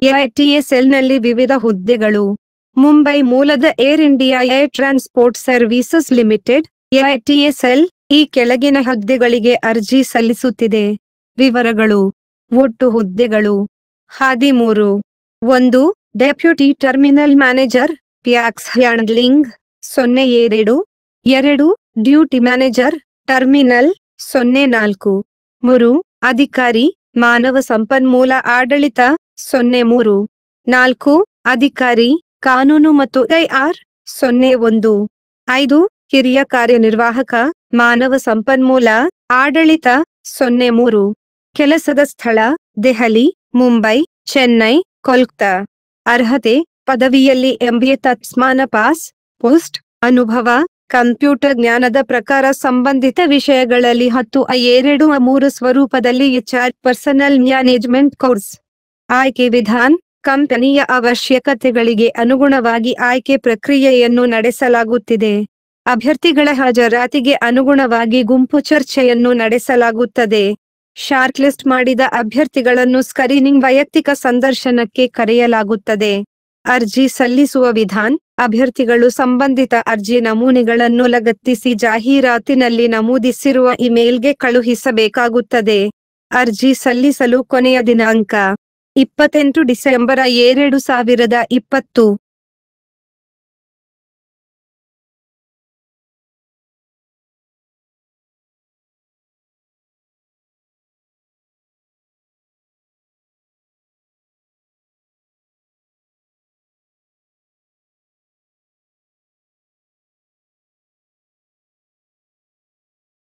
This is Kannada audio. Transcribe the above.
AITSLನಲ್ಲಿ ವಿವಿಧ ಹುದ್ದೆಗಳು. ಮುಂಬೈ ಮೂಲದ air India air transport services limited AITSL ಈ ಕೆಳಗಿನ ಹುದ್ದೆಗಳಿಗೆ ಅರ್ಜಿ ಸಲ್ಲಿಸುತ್ತಿದೆ. ವಿವರಗಳು. ಒಟ್ಟು ಹುದ್ದೆಗಳು 13. 1. Deputy terminal manager pax handling 02. 2. Duty manager terminal 04. 3. ಅಧಿಕಾರಿ ಮಾನವ ಸಂಪನ್ಮೂಲ ಆಡಳಿತ 03. 4. ಅಧಿಕಾರಿ ಕಾನೂನು ಮತ್ತು IR 01. 5. ಹಿರಿಯ ಕಾರ್ಯನಿರ್ವಾಹಕ ಮಾನವ ಸಂಪನ್ಮೂಲ ಆಡಳಿತ 03. ಕೆಲಸದ ಸ್ಥಳ ದೆಹಲಿ, ಮುಂಬೈ, ಚೆನ್ನೈ, ಕೋಲ್ಕತ್ತಾ. ಅರ್ಹತೆ ಪದವಿಯಲ್ಲಿ MBA ತತ್ಸಮಾನ ಪಾಸ್. ಪೋಸ್ಟ್ ಅನುಭವ ಕಂಪ್ಯೂಟರ್ ಜ್ಞಾನದ ಪ್ರಕಾರ ಸಂಬಂಧಿತ ವಿಷಯಗಳಲ್ಲಿ 10 ಸ್ವರೂಪದಲ್ಲಿ HR ಪರ್ಸನಲ್ ಮ್ಯಾನೇಜ್ಮೆಂಟ್ ಕೋರ್ಸ್. ಆಯ್ಕೆ ವಿಧಾನ ಕಂಪನಿಯ ಅವಶ್ಯಕತೆಗಳಿಗೆ ಅನುಗುಣವಾಗಿ ಆಯ್ಕೆ ಪ್ರಕ್ರಿಯೆಯನ್ನು ನಡೆಸಲಾಗುತ್ತಿದೆ. ಅಭ್ಯರ್ಥಿಗಳ ಹಾಜರಾತಿಗೆ ಅನುಗುಣವಾಗಿ ಗುಂಪು ಚರ್ಚೆಯನ್ನು ನಡೆಸಲಾಗುತ್ತದೆ. ಶಾರ್ಟ್ಲಿಸ್ಟ್ ಮಾಡಿದ ಅಭ್ಯರ್ಥಿಗಳನ್ನು ಸ್ಕ್ರೀನಿಂಗ್ ವೈಯಕ್ತಿಕ ಸಂದರ್ಶನಕ್ಕೆ ಕರೆಯಲಾಗುತ್ತದೆ. ಅರ್ಜಿ ಸಲ್ಲಿಸುವ ವಿಧಾನ ಅಭ್ಯರ್ಥಿಗಳು ಸಂಬಂಧಿತ ಅರ್ಜಿ ನಮೂನೆಗಳನ್ನು ಲಗತ್ತಿಸಿ ಜಾಹೀರಾತಿನಲ್ಲಿ ನಮೂದಿಸಿರುವ ಇಮೇಲ್ಗೆ ಕಳುಹಿಸಬೇಕಾಗುತ್ತದೆ. ಅರ್ಜಿ ಸಲ್ಲಿಸಲು ಕೊನೆಯ ದಿನಾಂಕ 28 ಡಿಸೆಂಬರ್ 2020.